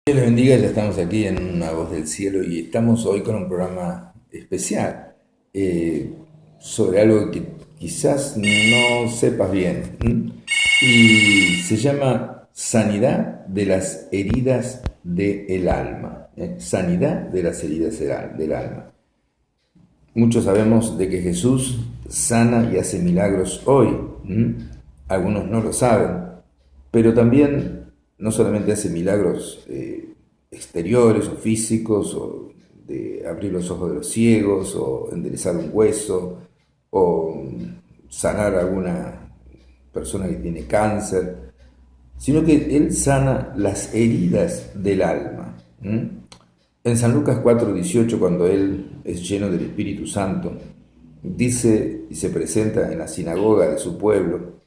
Dios les bendiga, ya estamos aquí en Una Voz del Cielo y estamos hoy con un programa especial eh, sobre algo que quizás no sepas bien. Y se llama Sanidad de las heridas del alma. Sanidad de las heridas del alma. Muchos sabemos de que Jesús sana y hace milagros hoy. Algunos no lo saben, pero también no solamente hace milagros exteriores o físicos, o de abrir los ojos de los ciegos, o enderezar un hueso, o sanar a alguna persona que tiene cáncer, sino que Él sana las heridas del alma. En San Lucas 4:18, cuando Él es lleno del Espíritu Santo, dice y se presenta en la sinagoga de su pueblo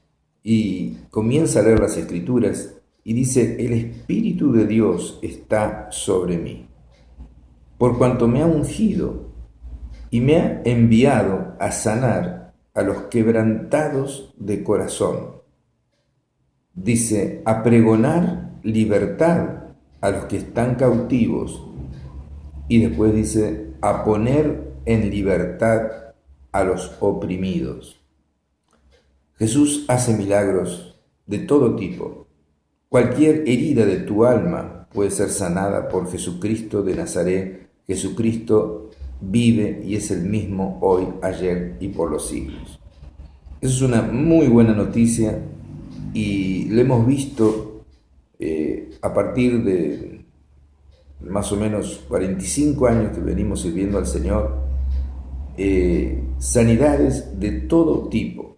y comienza a leer las Escrituras y dice: el Espíritu de Dios está sobre mí, por cuanto me ha ungido y me ha enviado a sanar a los quebrantados de corazón. Dice: a pregonar libertad a los que están cautivos. Y después dice: a poner en libertad a los oprimidos. Jesús hace milagros de todo tipo. Cualquier herida de tu alma puede ser sanada por Jesucristo de Nazaret. Jesucristo vive y es el mismo hoy, ayer y por los siglos. Eso es una muy buena noticia y lo hemos visto a partir de más o menos 45 años que venimos sirviendo al Señor, sanidades de todo tipo.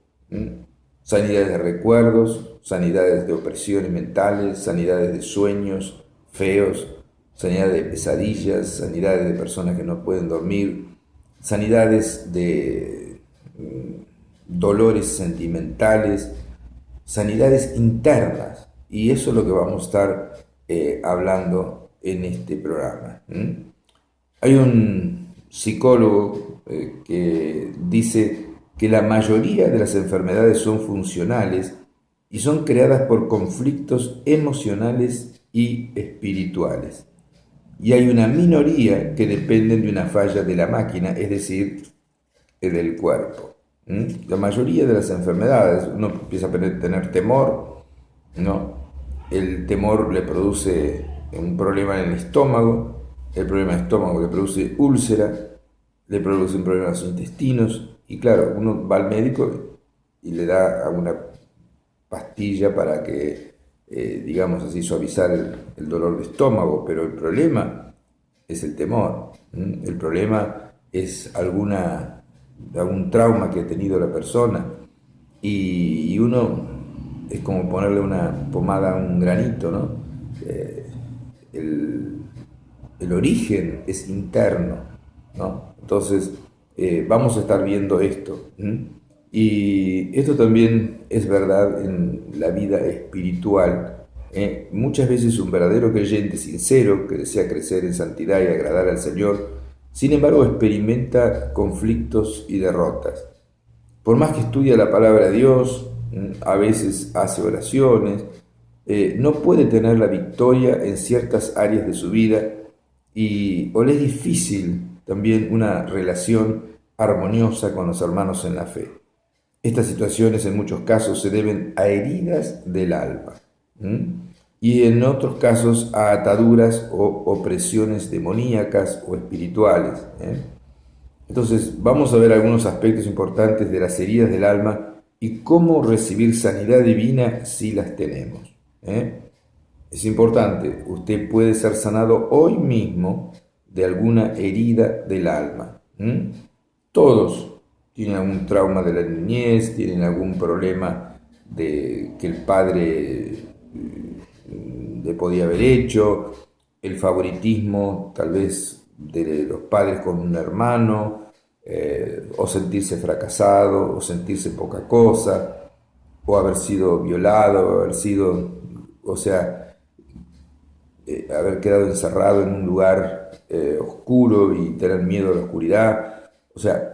Sanidades de recuerdos, sanidades de opresiones mentales, sanidades de sueños feos, sanidades de pesadillas, sanidades de personas que no pueden dormir, sanidades de dolores sentimentales, sanidades internas. Y eso es lo que vamos a estar hablando en este programa. Hay un psicólogo que dice que la mayoría de las enfermedades son funcionales y son creadas por conflictos emocionales y espirituales. Y hay una minoría que dependen de una falla de la máquina, es decir, del cuerpo. La mayoría de las enfermedades, uno empieza a tener temor, ¿no? El temor le produce un problema en el estómago, el problema de estómago le produce úlcera, le produce un problema en los intestinos, y claro, uno va al médico y le da alguna pastilla para que, digamos así, suavizar el dolor de estómago, pero el problema es el temor. El problema es algún trauma que ha tenido la persona, y uno es como ponerle una pomada a un granito, ¿no? El origen es interno, ¿no? Entonces, vamos a estar viendo esto. Y esto también es verdad en la vida espiritual. Muchas veces un verdadero creyente sincero que desea crecer en santidad y agradar al Señor, sin embargo, experimenta conflictos y derrotas. Por más que estudia la palabra de Dios, a veces hace oraciones, no puede tener la victoria en ciertas áreas de su vida, o le es difícil también una relación armoniosa con los hermanos en la fe. Estas situaciones en muchos casos se deben a heridas del alma, y en otros casos a ataduras o opresiones demoníacas o espirituales. Entonces vamos a ver algunos aspectos importantes de las heridas del alma y cómo recibir sanidad divina si las tenemos. Es importante, usted puede ser sanado hoy mismo de alguna herida del alma. Todos tienen algún trauma de la niñez, tienen algún problema de que el padre le podía haber hecho, el favoritismo tal vez de los padres con un hermano, o sentirse fracasado, o sentirse poca cosa, o haber sido violado, o haber sido, o sea, haber quedado encerrado en un lugar oscuro y tener miedo a la oscuridad. O sea,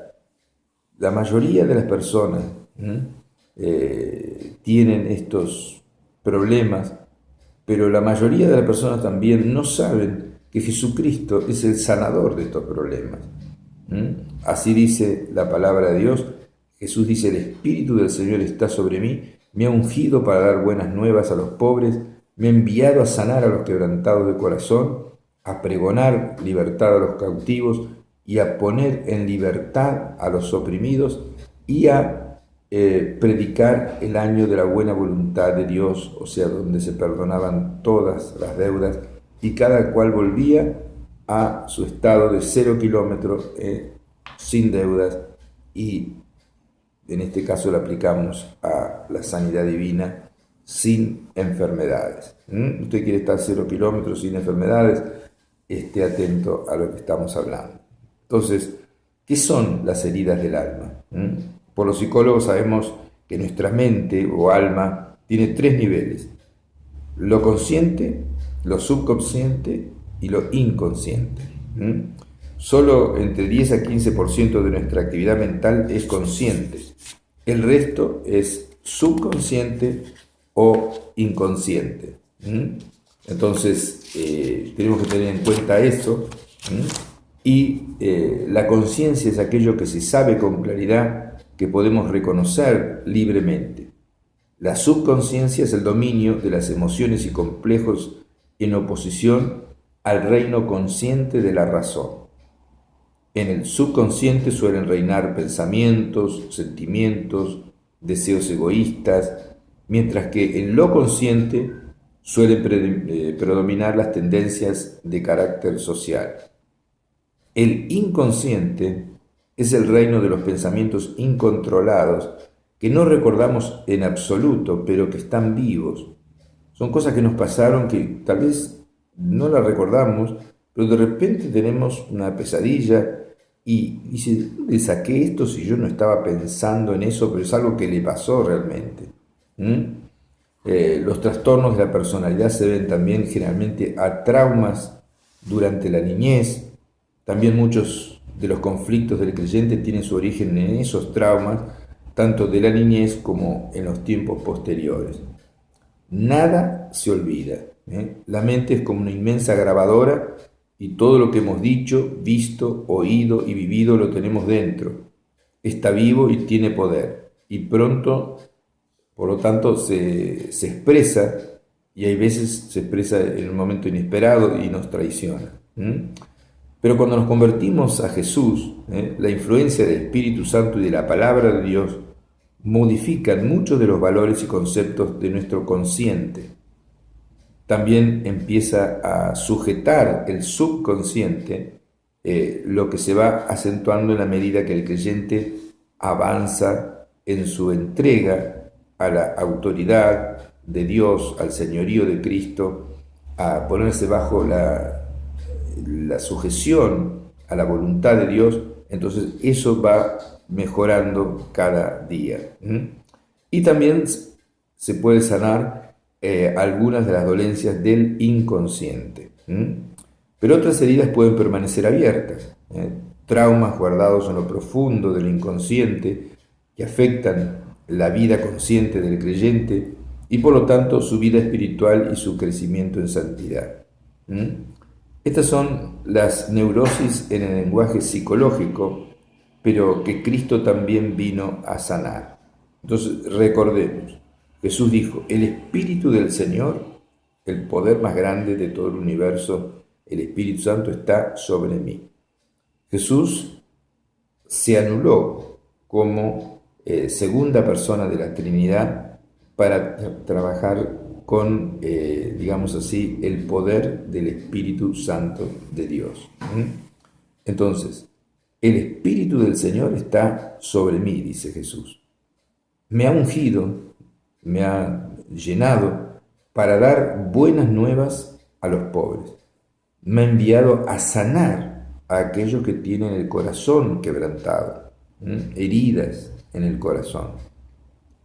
la mayoría de las personas tienen estos problemas pero la mayoría de las personas también no saben que Jesucristo es el sanador de estos problemas. Así dice la palabra de Dios. Jesús dice: el Espíritu del Señor está sobre mí, me ha ungido para dar buenas nuevas a los pobres, me ha enviado a sanar a los quebrantados de corazón, a pregonar libertad a los cautivos y a poner en libertad a los oprimidos y a predicar el año de la buena voluntad de Dios, o sea, donde se perdonaban todas las deudas y cada cual volvía a su estado de 0 kilómetros, sin deudas, y en este caso le aplicamos a la sanidad divina sin enfermedades. Usted quiere estar 0 kilómetros sin enfermedades, esté atento a lo que estamos hablando. Entonces, ¿qué son las heridas del alma? Por los psicólogos sabemos que nuestra mente o alma tiene 3 niveles: lo consciente, lo subconsciente y lo inconsciente. Solo entre 10 a 15% de nuestra actividad mental es consciente. El resto es subconsciente o inconsciente. Entonces, tenemos que tener en cuenta eso. Y la conciencia es aquello que se sabe con claridad, que podemos reconocer libremente. La subconsciencia es el dominio de las emociones y complejos en oposición al reino consciente de la razón. En el subconsciente suelen reinar pensamientos, sentimientos, deseos egoístas, mientras que en lo consciente suelen predominar las tendencias de carácter social. El inconsciente es el reino de los pensamientos incontrolados que no recordamos en absoluto, pero que están vivos. Son cosas que nos pasaron que tal vez no las recordamos, pero de repente tenemos una pesadilla y dice: ¿dónde saqué esto si yo no estaba pensando en eso? Pero es algo que le pasó realmente. Los trastornos de la personalidad se deben también generalmente a traumas durante la niñez. También muchos de los conflictos del creyente tienen su origen en esos traumas, tanto de la niñez como en los tiempos posteriores. Nada se olvida. La mente es como una inmensa grabadora y todo lo que hemos dicho, visto, oído y vivido lo tenemos dentro. Está vivo y tiene poder. Y pronto, por lo tanto, se expresa, y hay veces se expresa en un momento inesperado y nos traiciona. Pero cuando nos convertimos a Jesús, la influencia del Espíritu Santo y de la palabra de Dios modifican muchos de los valores y conceptos de nuestro consciente. También empieza a sujetar el subconsciente, lo que se va acentuando en la medida que el creyente avanza en su entrega a la autoridad de Dios, al señorío de Cristo, a ponerse bajo la sujeción a la voluntad de Dios. Entonces eso va mejorando cada día. Y también se puede sanar algunas de las dolencias del inconsciente. Pero otras heridas pueden permanecer abiertas. Traumas guardados en lo profundo del inconsciente que afectan la vida consciente del creyente y por lo tanto su vida espiritual y su crecimiento en santidad. Estas son las neurosis en el lenguaje psicológico, pero que Cristo también vino a sanar. Entonces recordemos, Jesús dijo: el Espíritu del Señor, el poder más grande de todo el universo, el Espíritu Santo está sobre mí. Jesús se anuló como segunda persona de la Trinidad para trabajar con, digamos así, el poder del Espíritu Santo de Dios. Entonces, el Espíritu del Señor está sobre mí, dice Jesús. Me ha ungido, me ha llenado para dar buenas nuevas a los pobres. Me ha enviado a sanar a aquellos que tienen el corazón quebrantado, heridas en el corazón.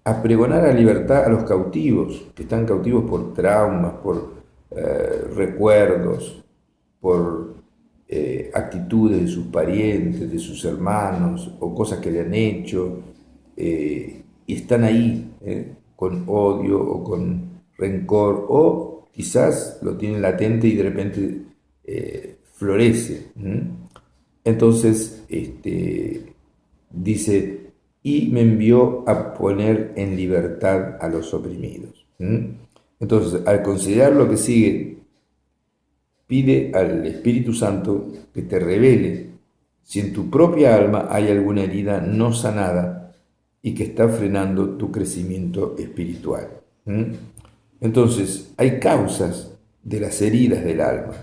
A pregonar la libertad a los cautivos, que están cautivos por traumas, por recuerdos, por actitudes de sus parientes, de sus hermanos, o cosas que le han hecho, y están ahí con odio o con rencor, o o quizás lo tiene latente y de repente florece. Entonces, dice, y me envió a poner en libertad a los oprimidos. Entonces, al considerar lo que sigue, pide al Espíritu Santo que te revele si en tu propia alma hay alguna herida no sanada y que está frenando tu crecimiento espiritual. Entonces, hay causas de las heridas del alma.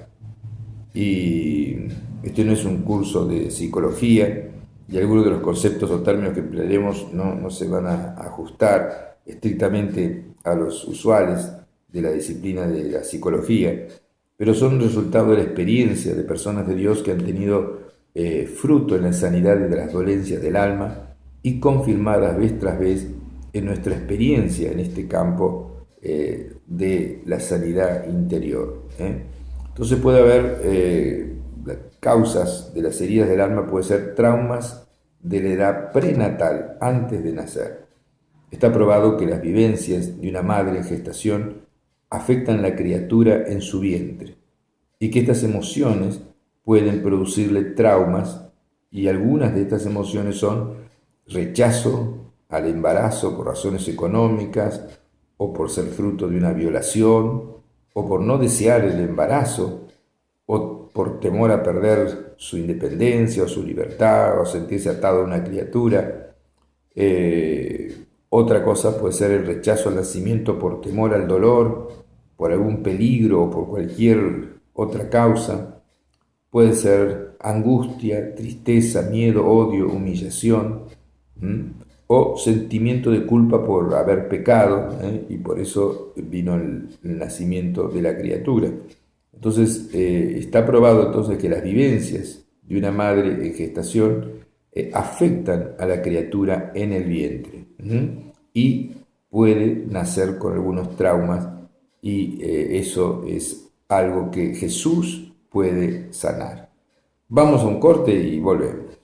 Y este no es un curso de psicología y algunos de los conceptos o términos que emplearemos no se van a ajustar estrictamente a los usuales de la disciplina de la psicología, pero son resultado de la experiencia de personas de Dios que han tenido fruto en la sanidad de las dolencias del alma y confirmadas vez tras vez en nuestra experiencia en este campo de la sanidad interior. Entonces puede haber causas de las heridas del alma, puede ser traumas de la edad prenatal, antes de nacer. Está probado que las vivencias de una madre en gestación afectan a la criatura en su vientre y que estas emociones pueden producirle traumas, y algunas de estas emociones son rechazo al embarazo por razones económicas o por ser fruto de una violación o por no desear el embarazo o por temor a perder su independencia o su libertad o sentirse atado a una criatura. Otra cosa puede ser el rechazo al nacimiento por temor al dolor, por algún peligro o por cualquier otra causa. Puede ser angustia, tristeza, miedo, odio, humillación, o sentimiento de culpa por haber pecado, y por eso vino el nacimiento de la criatura. Entonces, está probado entonces que las vivencias de una madre en gestación afectan a la criatura en el vientre, y puede nacer con algunos traumas, y eso es algo que Jesús puede sanar. Vamos a un corte y volvemos.